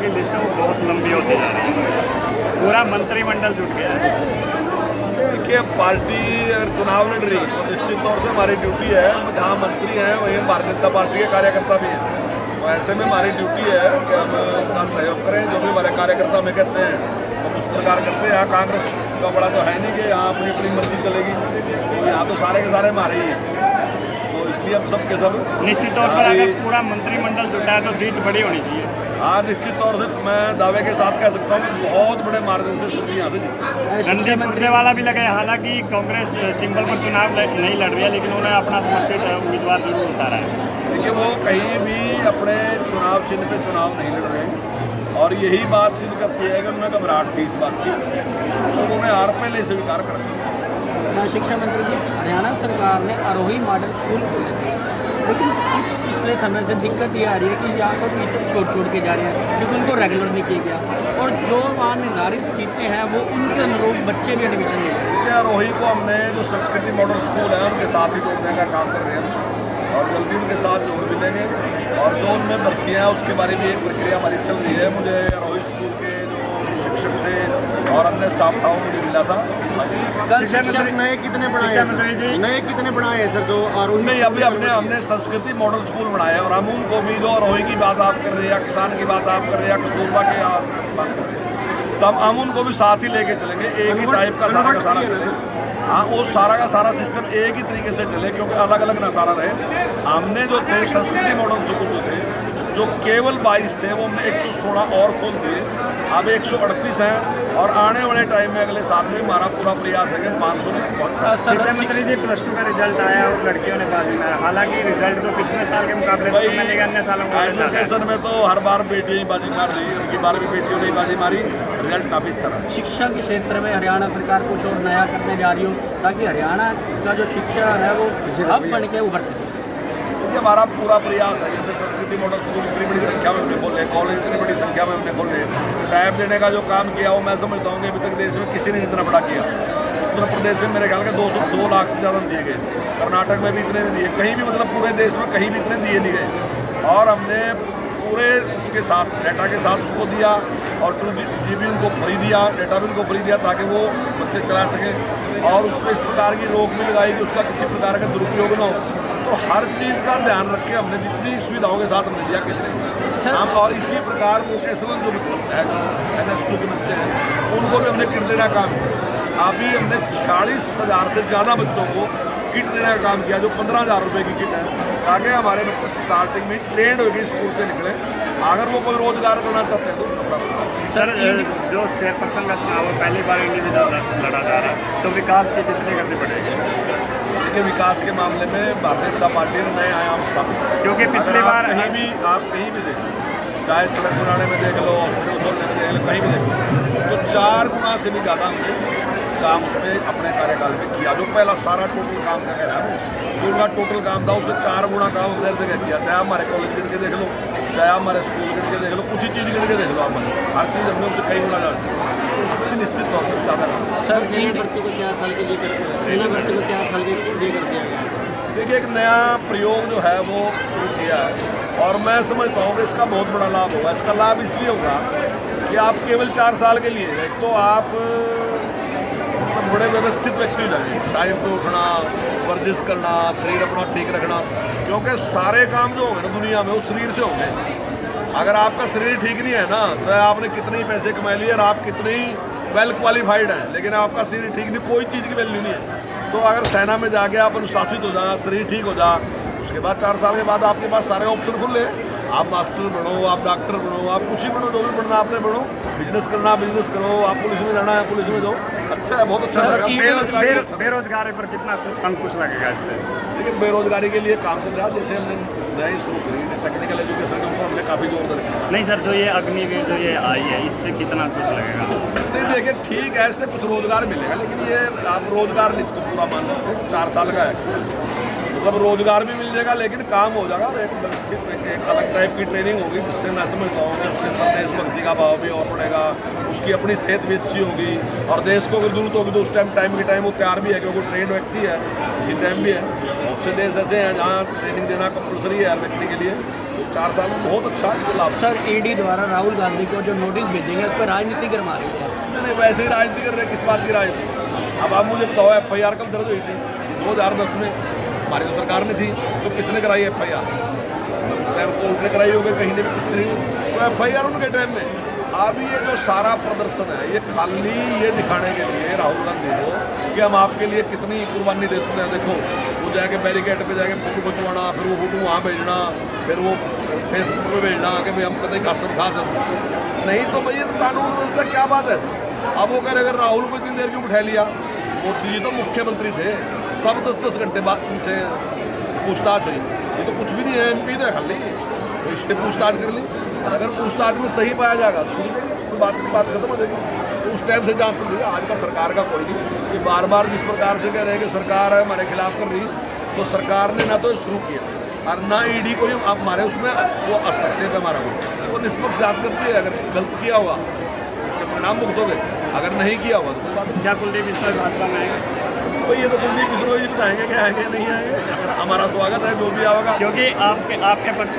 की लिस्ट है वो बहुत लंबी होती जा रही है, पूरा मंत्रिमंडल जुट गया है। देखिए, पार्टी अगर चुनाव लड़ रही तो निश्चित तौर से हमारी ड्यूटी है, जहाँ मंत्री हैं वहीं भारतीय जनता पार्टी के कार्यकर्ता भी हैं, तो ऐसे में हमारी ड्यूटी है कि हम उनका सहयोग करें। जो भी हमारे कार्यकर्ता हमें कहते हैं हम उस प्रकार करते हैं। यहाँ कांग्रेस का बड़ा तो है नहीं कि यहाँ अपनी अपनी मर्जी चलेगी, तो यहाँ तो सारे के सारे हमारे ही हैं, तो इसलिए हम सब के सब निश्चित तौर पर अगर पूरा मंत्रिमंडल जुटा है तो जीत बड़ी होनी चाहिए। हाँ, निश्चित तौर से मैं दावे के साथ कह सकता हूँ कि बहुत बड़े मार्जिन से सुनी यहाँ से जीती। रणदीप सुरजेवाला भी लगे, हालांकि कांग्रेस सिंबल पर चुनाव नहीं लड़ रही है, लेकिन उन्होंने अपना समर्थित उम्मीदवार जरूर उतारा है। देखिए, वो कहीं भी अपने चुनाव चिन्ह पे चुनाव नहीं लड़ रहे हैं, और यही बात सिद्ध करती है कि उनमें घबराहट थी इस बात की, तो उन्होंने हार पहले स्वीकार कर रखा। शिक्षा मंत्री जी, हरियाणा सरकार ने आरोही मॉडल स्कूल खोले थे, लेकिन कुछ पिछले समय से दिक्कत ये आ रही है कि यहाँ पर टीचर छोड़ के जा रहे हैं क्योंकि उनको रेगुलर नहीं किया गया, और जो वहाँ निर्धारित सीटें हैं वो उनके अनुरूप बच्चे भी एडमिशन ले रहे हैं। आरोही को हमने जो संस्कृति मॉडल स्कूल है उनके साथ ही जोड़ने का काम कर रहे हैं, और जल्दी उनके साथ जोड़ भी लेंगे, और जो उनमें भर्तियाँ हैं उसके बारे में एक प्रक्रिया हमारी चल रही है। मुझे आरोही स्कूल के जो शिक्षक थे और अन्य स्टाफ था वो मुझे मिला था। सर नए कितने बनाए हैं सर जो आरोही? नहीं, अभी हमने संस्कृति मॉडल स्कूल बनाया, और हम उनको भी जो आरोही की बात आप कर रहे हैं या किसान की बात आप कर रहे हैं या कस्तूरबा की बात कर रहे हैं, तब हम उनको भी साथ ही लेके चलेंगे। एक ही टाइप का सारा का सारा चले, हाँ, वो सारा का सारा सिस्टम एक ही तरीके से चले, क्योंकि अलग अलग ना सारा रहे। हमने जो थे संस्कृति मॉडल स्कूल जो थे, जो केवल 22 थे, वो हमने 116 और खोल दिए, अब 138 हैं, और आने वाले टाइम में अगले साल में हमारा पूरा प्रयास है कि 500 में। शिक्षा मंत्री जी, +2 का रिजल्ट आया और लड़कियों ने बाजी मारा, हालांकि रिजल्ट तो पिछले साल के मुकाबले अन्य सालों में एजुकेशन में तो हर बार बेटियां ही बाजी मार रही है, उनकी बार भी बेटियों ने ही बाजी मारी, रिजल्ट काफ़ी अच्छा रहा। शिक्षा के क्षेत्र में हरियाणा सरकार कुछ और नया करने जा रही हो ताकि हरियाणा का जो शिक्षा है वो हब बन के उभर सके? देखिए, हमारा पूरा प्रयास है, जैसे संस्कृति मॉडल स्कूल इतनी बड़ी संख्या में हमने खोले, कॉलेज इतनी बड़ी संख्या में हमने खोले, टैब देने का जो काम किया वो मैं समझता हूँ कि अभी तक देश में किसी ने इतना बड़ा किया। उत्तर प्रदेश में मेरे ख्याल के 2 लाख से ज़्यादा दिए गए, कर्नाटक में भी इतने नहीं दिए, कहीं भी मतलब पूरे देश में कहीं भी इतने दिए नहीं गए, और हमने पूरे उसके साथ डाटा के साथ उसको दिया, और 2GB उनको फ्री दिया, डाटा भी उनको फ्री दिया ताकि वो बच्चे चला सकें, और उस पर इस प्रकार की रोक भी लगाई कि उसका किसी प्रकार का दुरुपयोग ना हो। तो हर चीज़ का ध्यान रख के हमने जितनी सुविधाओं के साथ हमने दिया, किसी ने हम, और इसी प्रकार वोकेशनल जो है NSQ के बच्चे हैं उनको भी हमने किट देने का काम किया। अभी हमने 40,000 से ज़्यादा बच्चों को किट देने का काम किया, जो 15,000 रुपये की किट है, ताकि हमारे बच्चे स्टार्टिंग में ट्रेंड होकर स्कूल से निकले, अगर वो कोई रोजगार करना चाहते हैं तो। सर, जो चेयरपर्सन का चुनाव पहली बार इंडिविजुअल लड़ा जा रहा है, तो विकास की कितनी करनी पड़ेगी? देखिए, विकास के मामले में भारतीय जनता पार्टी ने नए आयाम स्थापित किए, क्योंकि पिछली बार आप कहीं भी देख, चाहे सड़क बनाने में देख लो, हॉस्पिटल खोलने में देख लो, कहीं भी देख लो, तो 4 गुना से भी ज़्यादा हमने काम उसमें अपने कार्यकाल में किया। जो पहला सारा टोटल काम का कह रहा है, जो उनका टोटल काम था उससे 4 गुना काम हमने जगह किया। चाहे आप हमारे कॉलेज गिन के देख लो, चाहे आप हमारे स्कूल गिन के देख लो, कुछ ही चीज़ गिन के देख लो, आप हर चीज़ हमने उससे कई गुना ज़्यादा, तो उसमें भी निश्चित तौर से ज़्यादा काम। सर, सेना भर्ती को 4 साल के लिए कर दिया गया। देखिए, एक नया प्रयोग जो है वो शुरू किया है, और मैं समझता हूँ कि इसका बहुत बड़ा लाभ होगा। इसका लाभ इसलिए होगा कि आप केवल 4 साल के लिए, एक तो आप बड़े व्यवस्थित व्यक्ति हो जाएंगे, टाइम पे उठना, वर्जिश करना, शरीर अपना ठीक रखना, क्योंकि सारे काम जो होंगे ना दुनिया में वो शरीर से होंगे। अगर आपका शरीर ठीक नहीं है ना, चाहे आपने कितने पैसे कमा लिए और आप कितने वेल क्वालिफाइड हैं, लेकिन आपका शरीर ठीक नहीं, कोई चीज़ की वैल्यू नहीं है। तो अगर सेना में जाके आप अनुशासित हो जाए, शरीर ठीक हो जाए, उसके बाद 4 साल के बाद आपके पास सारे ऑप्शन खुले। आप मास्टर बनो, आप डॉक्टर बनो, आप कुछ ही बनो, जो भी बनना आपने बनो, बिजनेस करना बिजनेस करो, आप पुलिस में जाना है पुलिस में जाओ, अच्छा है, बहुत अच्छा लगेगा। बेरोजगारी पर कितना अंकुश लगेगा इससे? लेकिन बेरोजगारी के लिए काम चल रहा है, जैसे हमने नई शुरू करी टेक्निकल एजुकेशन के ऊपर हमने काफ़ी जोर दे रखा। नहीं सर, जो ये अग्निवीर जो ये आई है, इससे कितना कुछ लगेगा? नहीं, देखिए, ठीक है, इससे कुछ रोजगार मिलेगा, लेकिन ये आप रोजगार नहीं इसको पूरा मान सकते। 4 साल का है, मतलब रोजगार भी मिल जाएगा, लेकिन काम हो जाएगा और एक व्यवस्थित एक अलग टाइप की ट्रेनिंग होगी, जिससे मैं समझता हूँ कि उसके अंदर देशभक्ति का भाव भी और बढ़ेगा, उसकी अपनी सेहत भी अच्छी होगी, और देश को अगर जरूरत होगी तो उस टाइम के टाइम वो तैयार भी है, क्योंकि ट्रेंड व्यक्ति है, इसी टाइम भी है। बहुत से देश ऐसे हैं जहाँ ट्रेनिंग देना कंपलसरी है हर व्यक्ति के लिए, तो 4 साल में बहुत अच्छा है इसका लाभ। सर ईडी द्वारा राहुल गांधी को जो नोटिस भेजेंगे उस पर राजनीति गरमा रही है। नहीं, वैसे ही राजनीति कर रहे हैं, किस बात की राजनीति? अब आप मुझे बताओ, FIR कब दर्ज हुई थी? 2010 में हमारी तो सरकार ने थी, तो किसने कराई FIR? उस टाइम कोर्ट ने कराई होगी, कहीं ने भी किसी ने, तो FIR उनके टाइम में। अब ये जो सारा प्रदर्शन है, ये खाली ये दिखाने के लिए राहुल गांधी को कि हम आपके लिए कितनी कुर्बानी दे सकते हैं। देखो, वो जाके बैरिकेड पे जाके फोटो खिंचवाना, फिर वो फोटो वहाँ भेजना, फिर वो फेसबुक पे भेजना कि भाई हम कतई कसम खा सकते नहीं, तो भाई कानून व्यवस्था क्या बात है? अब वो कह रहे, अगर राहुल को इतनी देर क्यों बिठा लिया? मोदी जी तो मुख्यमंत्री थे, तब 10-10 घंटे बाद उनसे पूछताछ हुई। ये तो कुछ भी नहीं है, MP तो है खाली, तो इससे पूछताछ कर ली, और अगर पूछताछ में सही पाया जाएगा तो छोड़ देंगे, तो बात खत्म हो जाएगी। तो उस टाइम से जांच कर लीजिए। आज का सरकार का कोई नहीं, ये बार बार जिस प्रकार से कह रहे हैं कि सरकार है हमारे खिलाफ कर रही, तो सरकार ने ना तो शुरू किया और ना ED को हमारे उसमें वो हस्तक्षेप है हमारा कोई, वो निष्पक्ष जांच करती है। अगर गलत किया होगा उसके परिणाम भुगतोगे, अगर नहीं किया होगा तो कोई बात नहीं। क्या कुलदीप मिश्रा भाजपा में आएंगे? भाई ये तो कुलदीप मिश्रा जी बताएंगे क्या आएंगे नहीं आएंगे, हमारा स्वागत है जो भी आएगा। क्योंकि आपके पक्ष में